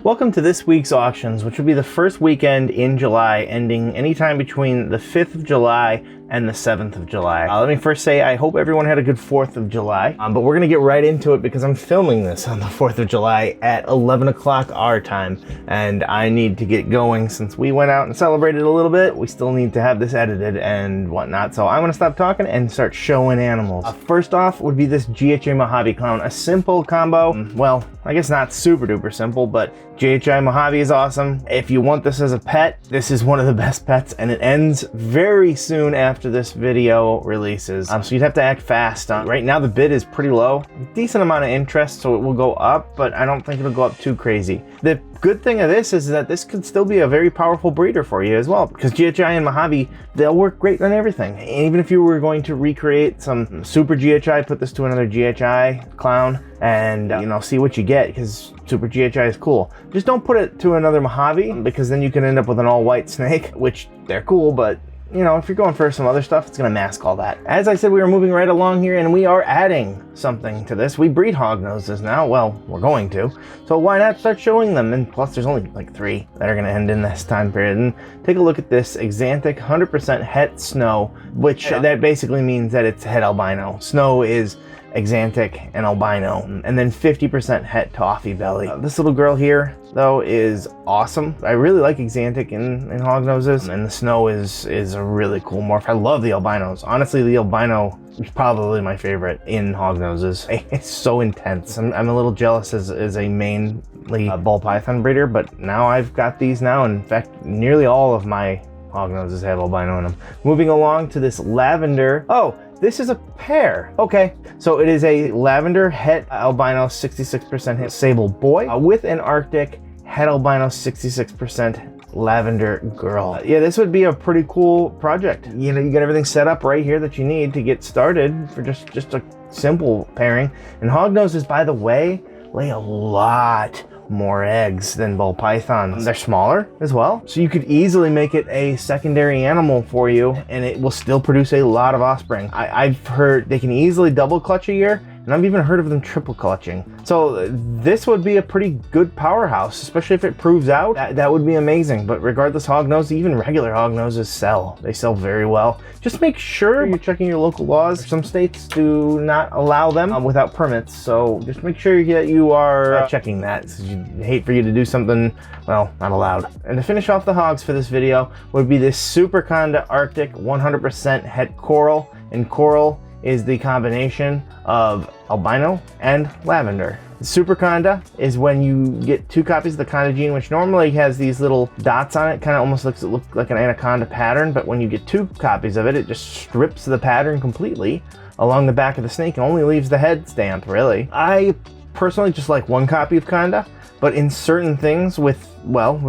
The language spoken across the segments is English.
Welcome to this week's auctions, which will be the first weekend in July, ending anytime between the 5th of July and the 7th of July. Let me first say I hope everyone had a good 4th of July, but we're gonna get right into it because I'm filming this on the 4th of July at 11 o'clock our time, and I need to get going since we went out and celebrated a little bit. We still need to have this edited and whatnot, so I'm gonna stop talking and start showing animals. First off would be this GHI Mojave Clown, a simple combo. Well, I guess not super duper simple, but GHI Mojave is awesome. If you want this as a pet, this is one of the best pets, and it ends very soon after this video releases. So you'd have to act fast. Right now the bid is pretty low. Decent amount of interest, so it will go up, but I don't think it'll go up too crazy. The good thing of this is that this could still be a very powerful breeder for you as well, because GHI and Mojave, they'll work great on everything. Even if you were going to recreate some super GHI, put this to another GHI clown and see what you get, because super GHI is cool. Just don't put it to another Mojave, because then you can end up with an all white snake, which they're cool, but if you're going for some other stuff, it's gonna mask all that. As I said, we are moving right along here, and we are adding something to this. We breed hognoses now. Well, we're going to. So why not start showing them? And plus, there's only like 3 that are gonna end in this time period. And take a look at this Axanthic 100% het snow, which that basically means that it's het albino. Snow is Axanthic and albino, and then 50% het toffee belly. This little girl here, though, is awesome. I really like Axanthic in hognoses, and the snow is a really cool morph. I love the albinos. Honestly, the albino is probably my favorite in hognoses. It's so intense. I'm a little jealous as a mainly ball python breeder, but now I've got these now. In fact, nearly all of my hognoses have albino in them. Moving along to this lavender. Oh, this is a pair. Okay, so it is a lavender het albino 66% het sable boy with an arctic het albino 66% lavender girl. Yeah, this would be a pretty cool project. You get everything set up right here that you need to get started for just a simple pairing. And hognoses, by the way, lay a lot more eggs than ball pythons. They're smaller as well, so you could easily make it a secondary animal for you, and it will still produce a lot of offspring. I've heard they can easily double clutch a year, and I've even heard of them triple clutching. So this would be a pretty good powerhouse, especially if it proves out. That would be amazing. But regardless, hognoses, even regular hognoses sell. They sell very well. Just make sure you're checking your local laws. Some states do not allow them without permits, so just make sure that you are checking that. I'd hate for you to do something, well, not allowed. And to finish off the hogs for this video would be this Super Conda Arctic 100% het coral, and coral is the combination of albino and lavender. Super Conda is when you get 2 copies of the Conda gene, which normally has looks little dots on it, kind of almost looks like an anaconda pattern, but when you get 2 copies of it, it just strips the pattern completely along the back of the snake and only leaves the head stamp, really. I personally just like 1 copy of Conda, but in certain things with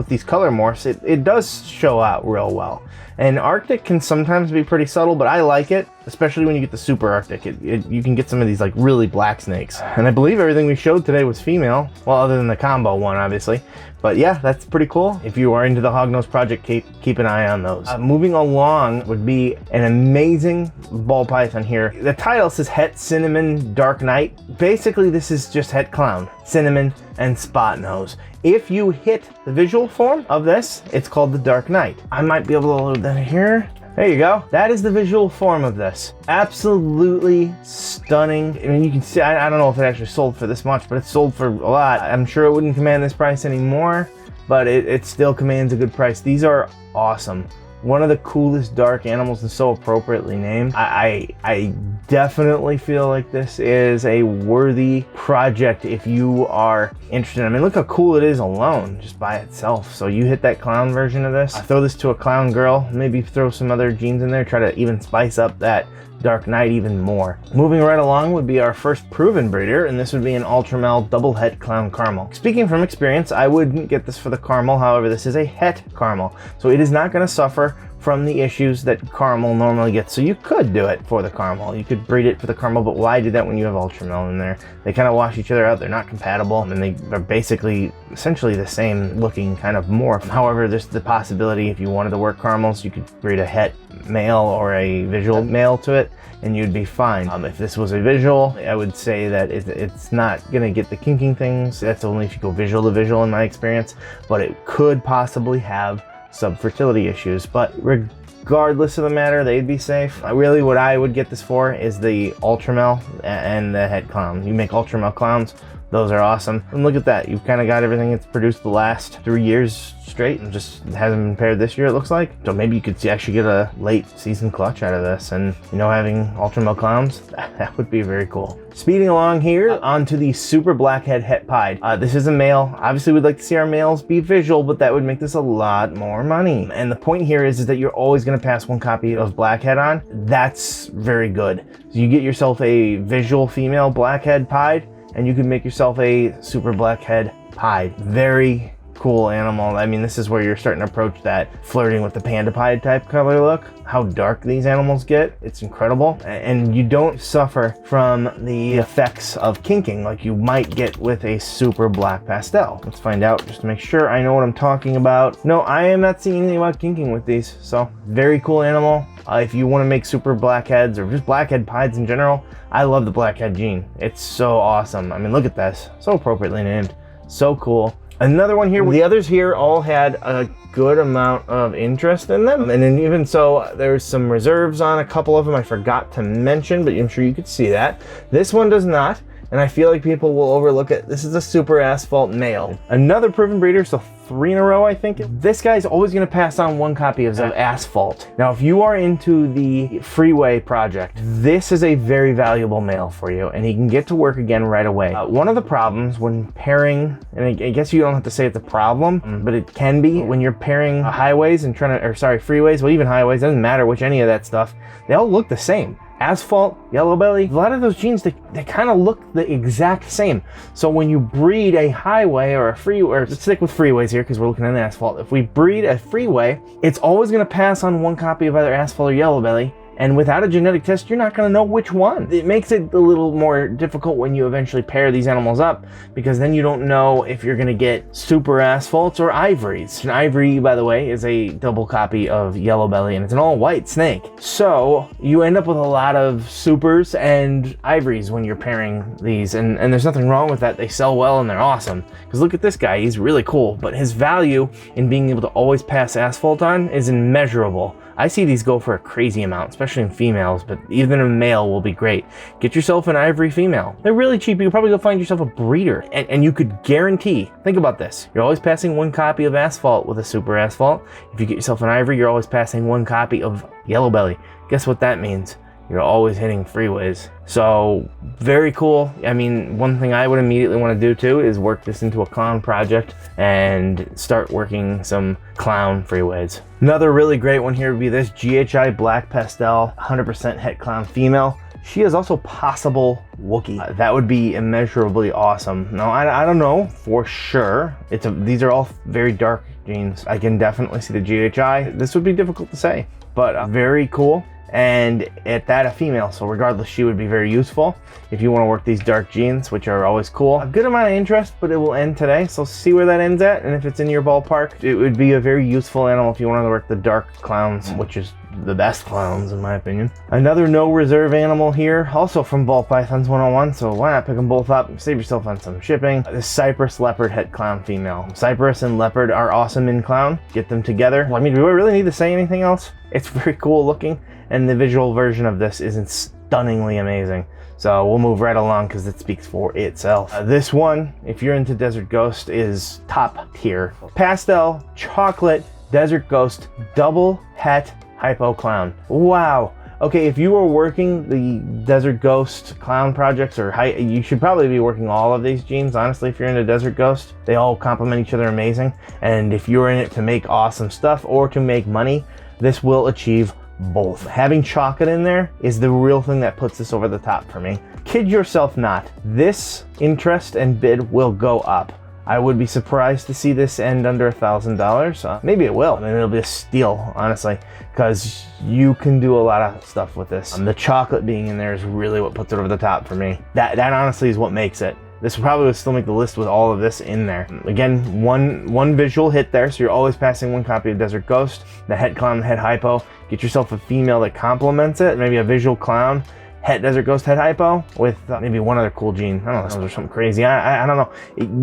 these color morphs, it does show out real well. And Arctic can sometimes be pretty subtle, but I like it, especially when you get the Super Arctic. You can get some of these like really black snakes. And I believe everything we showed today was female, well, other than the combo one, obviously. But yeah, that's pretty cool. If you are into the hognose project, keep an eye on those. Moving along would be an amazing ball python here. The title says Het Cinnamon Dark Night. Basically, this is just Het Clown, Cinnamon, and Spotnose. If you hit the visual form of this, it's called the Dark Night. I might be able to load that here. There you go. That is the visual form of this. Absolutely stunning. I mean, you can see, I don't know if it actually sold for this much, but it sold for a lot. I'm sure it wouldn't command this price anymore, but it still commands a good price. These are awesome. One of the coolest dark animals, and so appropriately named. I definitely feel like this is a worthy project if you are interested. I mean, look how cool it is alone, just by itself. So you hit that clown version of this, throw this to a clown girl, maybe throw some other genes in there, try to even spice up that Dark Night even more. Moving right along would be our first proven breeder, and this would be an Ultramel double het clown caramel. Speaking from experience, I wouldn't get this for the caramel. However, this is a het caramel, so it is not going to suffer from the issues that caramel normally gets. So you could do it for the caramel. You could breed it for the caramel, but why do that when you have Ultramel in there? They kind of wash each other out. They're not compatible, and they are basically essentially the same looking kind of morph. However, there's the possibility if you wanted to work caramels, you could breed a het male or a visual male to it, and you'd be fine. If this was a visual, I would say that it's not gonna get the kinking things. That's only if you go visual to visual in my experience, but it could possibly have subfertility issues. But regardless of the matter, they'd be safe. Really what I would get this for is the Ultramel and the het clown. You make Ultramel clowns, those are awesome. And look at that, you've kind of got everything that's produced the last 3 years straight and just hasn't been paired this year, it looks like. So maybe you could actually get a late season clutch out of this, and you know, having Ultramel clowns, that would be very cool. Speeding along here, onto the Super Blackhead Het Pied. This is a male. Obviously we'd like to see our males be visual, but that would make this a lot more money. And the point here is that you're always gonna pass one copy of Blackhead on. That's very good. So you get yourself a visual female Blackhead Pied, and you can make yourself a Super Blackhead Pied. Very cool animal. I mean, this is where you're starting to approach that flirting with the panda pied type color look. How dark these animals get, it's incredible. And you don't suffer from the effects of kinking like you might get with a super black pastel. Let's find out just to make sure I know what I'm talking about. No, I am not seeing anything about kinking with these. So very cool animal. If you want to make super blackheads or just blackhead pieds in general, I love the blackhead gene. It's so awesome. I mean, look at this, so appropriately named, so cool. Another one here, the others here all had a good amount of interest in them. And then even so, there's some reserves on a couple of them I forgot to mention, but I'm sure you could see that. This one does not, and I feel like people will overlook it. This is a Super Asphalt male. Another proven breeder, so 3 in a row, I think. This guy's always gonna pass on one copy of Asphalt. Now, if you are into the Freeway project, this is a very valuable male for you, and he can get to work again right away. One of the problems when pairing, and I guess you don't have to say it's a problem, but it can be when you're pairing highways and freeways, well, even highways, doesn't matter which any of that stuff, they all look the same. Asphalt, yellow belly, a lot of those genes, they kind of look the exact same. So when you breed a highway or a freeway, or let's stick with freeways here because we're looking at an asphalt. If we breed a freeway, it's always going to pass on one copy of either asphalt or yellow belly. And without a genetic test, you're not going to know which one. It makes it a little more difficult when you eventually pair these animals up, because then you don't know if you're going to get super asphalts or ivories. An ivory, by the way, is a double copy of yellow belly, and it's an all white snake. So you end up with a lot of supers and ivories when you're pairing these, and there's nothing wrong with that. They sell well and they're awesome. Because look at this guy, he's really cool, but his value in being able to always pass asphalt on is immeasurable. I see these go for a crazy amount, especially in females, but even a male will be great. Get yourself an ivory female. They're really cheap. You could probably go find yourself a breeder, and you could guarantee, think about this, you're always passing one copy of Asphalt with a Super Asphalt. If you get yourself an ivory, you're always passing one copy of Yellow Belly. Guess what that means? You're always hitting freeways. So very cool. I mean, one thing I would immediately want to do too is work this into a clown project and start working some clown freeways. Another really great one here would be this GHI Black Pastel 100% Het Clown female. She is also possible Wookie. That would be immeasurably awesome. Now, I don't know for sure. These are all very dark genes. I can definitely see the GHI. This would be difficult to say, but very cool. And at that, a female, so regardless, she would be very useful if you want to work these dark genes, which are always cool. A good amount of interest, but it will end today, so see where that ends at, and if it's in your ballpark, it would be a very useful animal if you want to work the dark clowns, which is the best clowns in my opinion. Another no reserve animal here, also from Ball Pythons 101, so why not pick them both up and save yourself on some shipping. This Cypress Leopard Het Clown female. Cypress and Leopard are awesome in clown. Get them together. I mean, do I really need to say anything else? It's very cool looking, and the visual version of this is stunningly amazing. So we'll move right along because it speaks for itself. This one, if you're into Desert Ghost, is top tier. Pastel, chocolate, Desert Ghost, double het Hypo clown. Wow. Okay, if you were working the Desert Ghost clown projects, you should probably be working all of these genes, honestly, if you're into Desert Ghost. They all complement each other amazing. And if you're in it to make awesome stuff or to make money, this will achieve both. Having chocolate in there is the real thing that puts this over the top for me. Kid yourself not. This interest and bid will go up. I would be surprised to see this end under $1,000. Maybe it will. I mean, it'll be a steal, honestly, because you can do a lot of stuff with this. The chocolate being in there is really what puts it over the top for me. That honestly is what makes it. This probably would still make the list with all of this in there. Again, one visual hit there, so you're always passing one copy of Desert Ghost, the Het Clown, Het Hypo. Get yourself a female that complements it, maybe a visual clown, Het Desert Ghost, Het Hypo, with maybe one other cool gene. I don't know, or something crazy. I don't know.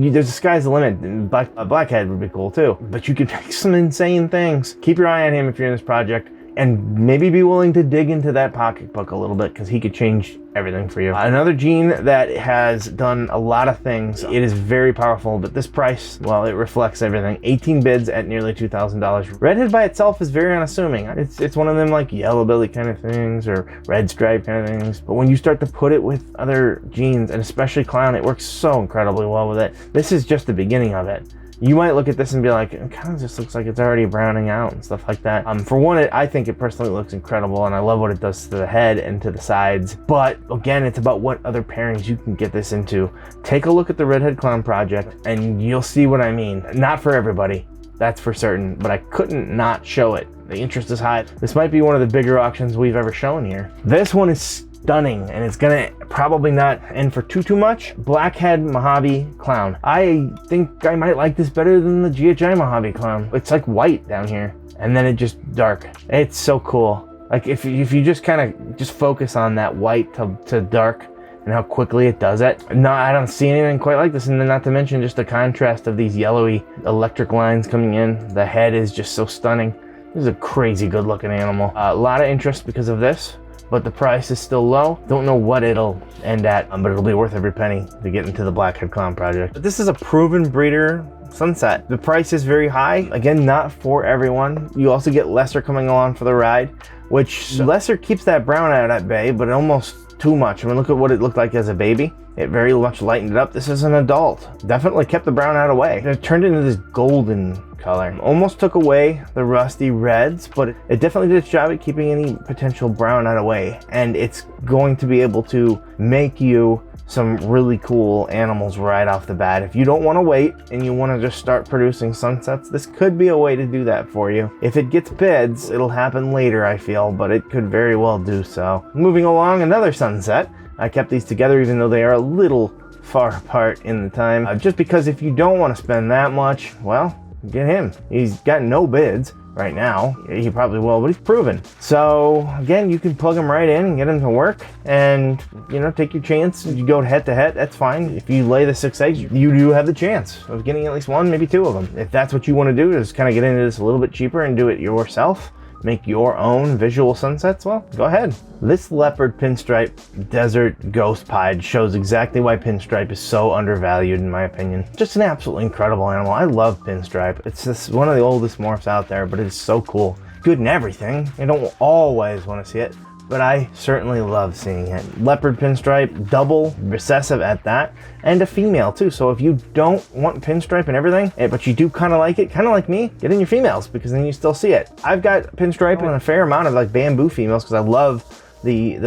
There's the sky's the limit. Blackhead would be cool too, but you could make some insane things. Keep your eye on him if you're in this project, and maybe be willing to dig into that pocketbook a little bit, because he could change everything for you. Another gene that has done a lot of things. It is very powerful, but this price, well, it reflects everything. 18 bids at nearly $2,000. Redhead by itself is very unassuming. It's one of them like yellow belly kind of things or red stripe kind of things. But when you start to put it with other genes, and especially clown, it works so incredibly well with it. This is just the beginning of it. You might look at this and be like, it kind of just looks like it's already browning out and stuff like that. For one, I think it personally looks incredible, and I love what it does to the head and to the sides. But again, it's about what other pairings you can get this into. Take a look at the Redhead Clown project, and you'll see what I mean. Not for everybody, that's for certain, but I couldn't not show it. The interest is high. This might be one of the bigger auctions we've ever shown here. This one is stunning, and it's gonna probably not end for too much. Blackhead Mojave Clown. I think I might like this better than the GHI Mojave Clown. It's like white down here, and then it just dark. It's so cool. Like if you just kind of just focus on that white to dark and how quickly it does it. No, I don't see anything quite like this, and then not to mention just the contrast of these yellowy electric lines coming in. The head is just so stunning. This is a crazy good looking animal. A lot of interest because of this, but the price is still low. Don't know what it'll end at, but it'll be worth every penny to get into the Blackhead Clown project. But this is a proven breeder sunset. The price is very high. Again, not for everyone. You also get lesser coming along for the ride, which lesser keeps that brown out at bay, but almost too much. I mean, look at what it looked like as a baby. It very much lightened it up. This is an adult. Definitely kept the brown out away. It turned into this golden color. Almost took away the rusty reds, but it definitely did its job at keeping any potential brown out away. And it's going to be able to make you some really cool animals right off the bat. If you don't want to wait and you want to just start producing sunsets, this could be a way to do that for you. If it gets bids, it'll happen later, I feel, but it could very well do so. Moving along, another sunset. I kept these together even though they are a little far apart in the time. Just because if you don't want to spend that much, well, get him. He's got no bids right now. He probably will, but he's proven. So again, you can plug him right in and get him to work, and you know, take your chance. You go head to head, that's fine. If you lay the 6 eggs, you do have the chance of getting at least one, maybe 2 of them. If that's what you want to do, is kind of get into this a little bit cheaper and do it yourself, make your own visual sunsets, well, go ahead. This Leopard Pinstripe Desert Ghost Pied shows exactly why Pinstripe is so undervalued in my opinion. Just an absolutely incredible animal. I love Pinstripe. It's just one of the oldest morphs out there, but it's so cool. Good in everything. I don't always want to see it, but I certainly love seeing it. Leopard Pinstripe, double recessive at that, and a female too. So if you don't want Pinstripe and everything, but you do kind of like it, kind of like me, get in your females, because then you still see it. I've got Pinstripe and a fair amount of like bamboo females, because I love the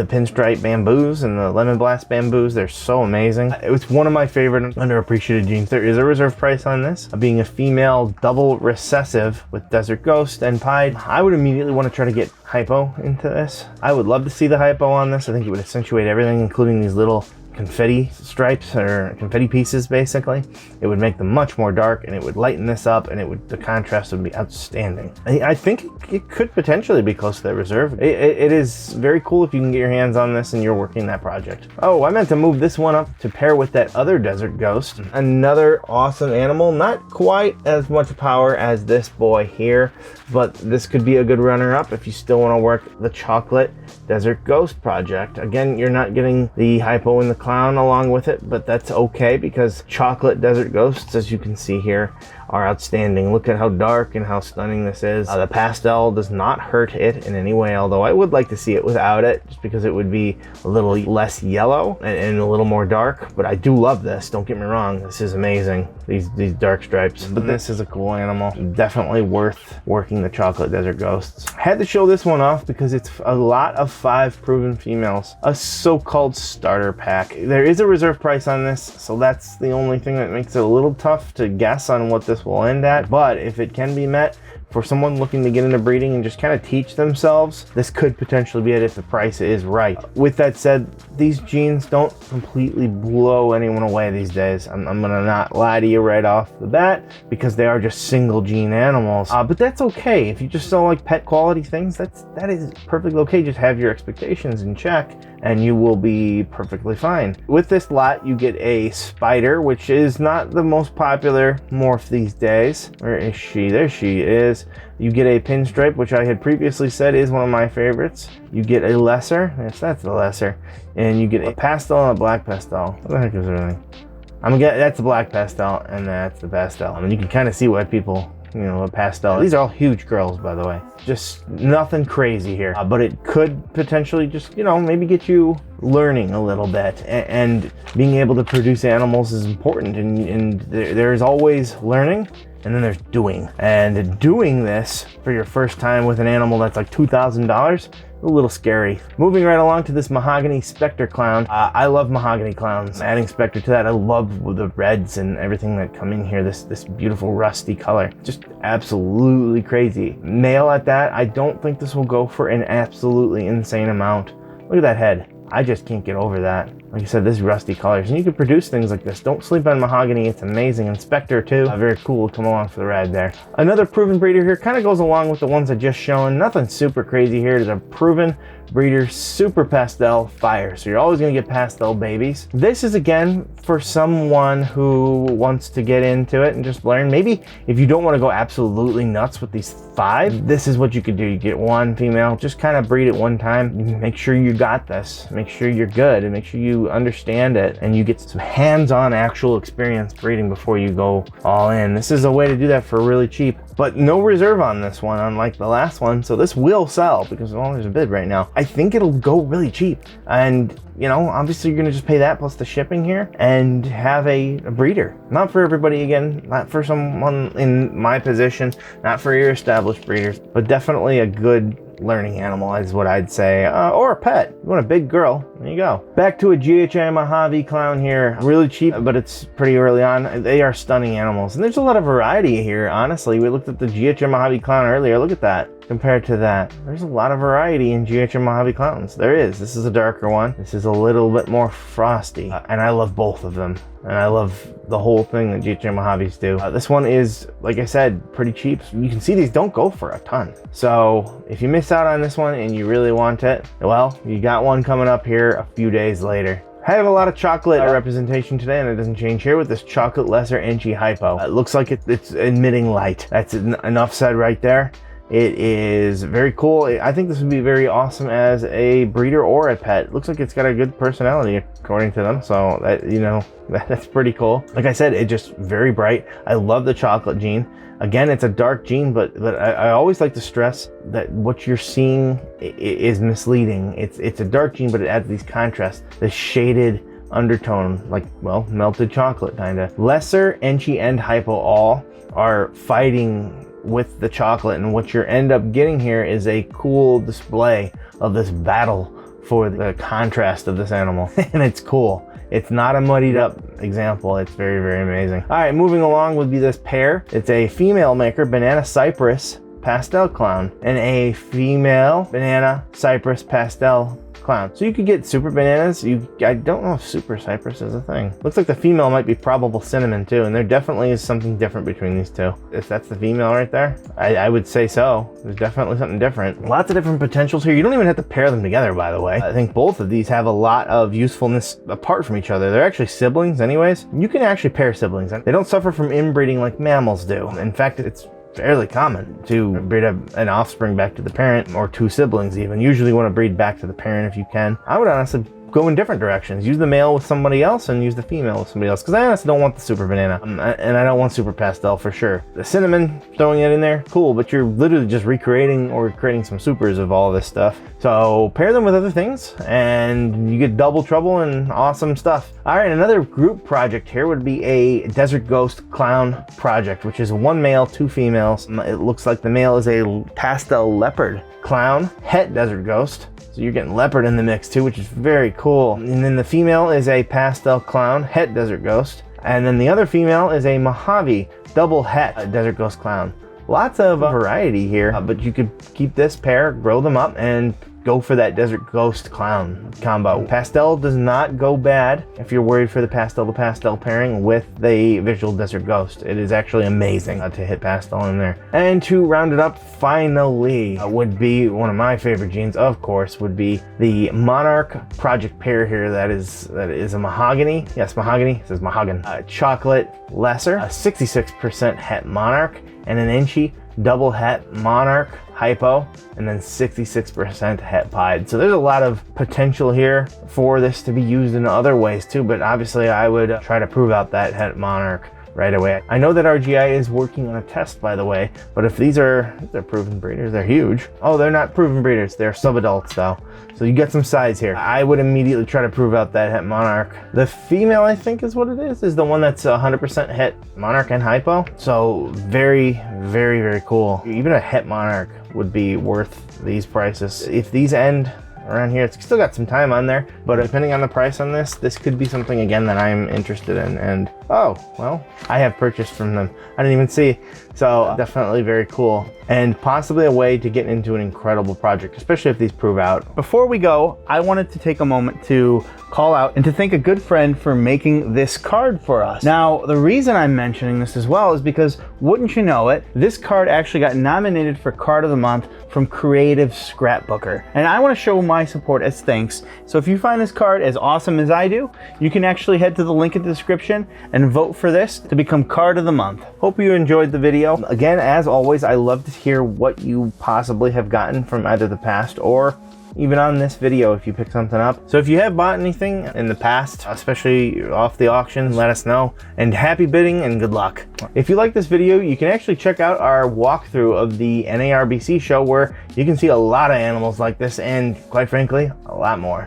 Pinstripe bamboos and the Lemon Blast bamboos. They're so amazing. It's one of my favorite underappreciated genes. There is a reserve price on this, being a female double recessive with Desert Ghost and Pied. I would immediately want to try to get Hypo into this. I would love to see the Hypo on this. I think it would accentuate everything, including these little confetti stripes or confetti pieces. Basically, it would make them much more dark, and it would lighten this up, and the contrast would be outstanding. I think it could potentially be close to that reserve. It is very cool if you can get your hands on this and you're working that project. Oh, I meant to move this one up to pair with that other Desert Ghost. Another awesome animal, not quite as much power as this boy here, but this could be a good runner-up if you still want to work the chocolate Desert Ghost project. Again, you're not getting the Hypo and the Clown along with it, but that's okay, because chocolate Desert Ghosts, as you can see here, are outstanding. Look at how dark and how stunning this is. The pastel does not hurt it in any way, although I would like to see it without it, just because it would be a little less yellow and a little more dark. But I do love this, don't get me wrong. This is amazing, these dark stripes. But this is a cool animal. Definitely worth working the Chocolate Desert Ghosts. I had to show this one off because it's a lot of 5 proven females. A so-called starter pack. There is a reserve price on this, so that's the only thing that makes it a little tough to guess on what this will end at. But if it can be met, for someone looking to get into breeding and just kind of teach themselves, this could potentially be it if the price is right. With that said, these genes don't completely blow anyone away these days. I'm gonna not lie to you right off the bat, because they are just single gene animals. But that's okay. If you just don't like pet quality things, that is perfectly okay. Just have your expectations in check and you will be perfectly fine. With this lot, you get a spider, which is not the most popular morph these days. Where is she? There she is. You get a pinstripe, which I had previously said is one of my favorites. You get a lesser, yes, that's the lesser. And you get a pastel and a black pastel. What the heck is everything? That's the black pastel and that's the pastel. I mean, you can kind of see why people, you know, a pastel. These are all huge girls, by the way. Just nothing crazy here, but it could potentially just, you know, maybe get you learning a little bit, and being able to produce animals is important, and there's always learning, and then there's doing. And doing this for your first time with an animal that's like $2,000, a little scary. Moving right along to this Mahogany Specter Clown. I love Mahogany Clowns. Adding Specter to that, I love the reds and everything that come in here, this beautiful rusty color. Just absolutely crazy. Male at that, I don't think this will go for an absolutely insane amount. Look at that head. I just can't get over that. Like I said, this rusty colors, and you can produce things like this. Don't sleep on Mahogany, it's amazing. And Specter too, very cool, come along for the ride there. Another proven breeder here, kind of goes along with the ones I just shown. Nothing super crazy here. There's a proven breeder, super pastel fire. So you're always gonna get pastel babies. This is again for someone who wants to get into it and just learn. Maybe if you don't want to go absolutely nuts with these 5, this is what you could do. You get one female, just kind of breed it one time. Make sure you got this. Make sure you're good, and make sure you understand it, and you get some hands-on actual experience breeding before you go all in. This is a way to do that for really cheap, but no reserve on this one, unlike the last one. So this will sell because, well, there's a bid right now. I think it'll go really cheap, and you know, obviously you're gonna just pay that plus the shipping here and have a breeder. Not for everybody, again, not for someone in my position, not for your established breeders, but definitely a good learning animal is what I'd say, or a pet. You want a big girl, there you go. Back to a GHI Mojave Clown here. Really cheap, but it's pretty early on. They are stunning animals, and there's a lot of variety here, honestly. We looked at the GHI Mojave Clown earlier. Look at that. Compared to that, there's a lot of variety in GHI Mojave Clowns. There is. This is a darker one. This is a little bit more frosty, and I love both of them. And I love the whole thing that GHI Mojaves do. This one is, like I said, pretty cheap. You can see these don't go for a ton. So if you miss out on this one and you really want it, well, you got one coming up here a few days later. I have a lot of chocolate representation today, and it doesn't change here with this chocolate lesser Enchi Hypo. It looks like it's emitting light. That's enough said right there. It is very cool. I think this would be very awesome as a breeder or a pet. It looks like it's got a good personality according to them. So that, you know, that's pretty cool. Like I said, it's just very bright. I love the chocolate gene. Again, it's a dark gene, but I always like to stress that what you're seeing is misleading. It's a dark gene, but it adds these contrasts, this shaded undertone, like, well, melted chocolate kind of. Lesser, Enchi, and Hypo all are fighting with the chocolate, and what you end up getting here is a cool display of this battle for the contrast of this animal. And it's cool. It's not a muddied up example. It's very, very amazing. All right, moving along would be this pair. It's a female maker, Banana Cypress Pastel Clown, and a female Banana Cypress Pastel Clown. So you could get super bananas. I don't know if super cypress is a thing. Looks like the female might be probable cinnamon too, and there definitely is something different between these two. If that's the female right there, I would say so. There's definitely something different. Lots of different potentials here. You don't even have to pair them together, by the way. I think both of these have a lot of usefulness apart from each other. They're actually siblings anyways. You can actually pair siblings. They don't suffer from inbreeding like mammals do. In fact, it's fairly common to breed an offspring back to the parent, or 2 siblings even. Usually want to breed back to the parent if you can. I would honestly go in different directions. Use the male with somebody else and use the female with somebody else, because I honestly don't want the super banana, and I don't want super pastel for sure. The cinnamon, throwing it in there, cool, but you're literally just recreating or creating some supers of all this stuff. So pair them with other things and you get double trouble and awesome stuff. All right, another group project here would be a Desert Ghost Clown project, which is 1 male, 2 females. It looks like the male is a Pastel Leopard Clown, Het Desert Ghost. So you're getting Leopard in the mix too, which is very cool. And then the female is a Pastel Clown, Het Desert Ghost. And then the other female is a Mojave double Het Desert Ghost Clown. Lots of variety here, but you could keep this pair, grow them up, and go for that Desert Ghost Clown combo. Pastel does not go bad if you're worried for the pastel to pastel pairing with the Visual Desert Ghost. It is actually amazing to hit pastel in there. And to round it up, finally, would be one of my favorite jeans, of course, would be the Monarch project pair here. That is a Mahogany. Yes, Mahogany. It says Mahogan. Chocolate lesser, a 66% Het Monarch, and an Enchi double Het Monarch Hypo, and then 66% Het Pied. So there's a lot of potential here for this to be used in other ways too, but obviously I would try to prove out that Het Monarch right away. I know that RGI is working on a test, by the way, but if they're proven breeders, they're huge. Oh, they're not proven breeders, they're subadults though. So you get some size here. I would immediately try to prove out that Het Monarch. The female, I think is what it is the one that's 100% Het Monarch and Hypo. So very, very, very cool. Even a Het Monarch would be worth these prices. If these end around here, it's still got some time on there, but depending on the price on this could be something again that I'm interested in. And oh, well, I have purchased from them. I didn't even see. So definitely very cool, and possibly a way to get into an incredible project, especially if these prove out. Before we go, I wanted to take a moment to call out and to thank a good friend for making this card for us. Now, the reason I'm mentioning this as well is because, wouldn't you know it, this card actually got nominated for Card of the Month from Creative Scrapbooker. And I want to show my support as thanks. So if you find this card as awesome as I do, you can actually head to the link in the description and vote for this to become Card of the Month. Hope you enjoyed the video. Again, as always, I love to hear what you possibly have gotten from either the past or even on this video if you pick something up. So if you have bought anything in the past, especially off the auction, let us know. And happy bidding and good luck. If you like this video, you can actually check out our walkthrough of the NARBC show, where you can see a lot of animals like this and, quite frankly, a lot more.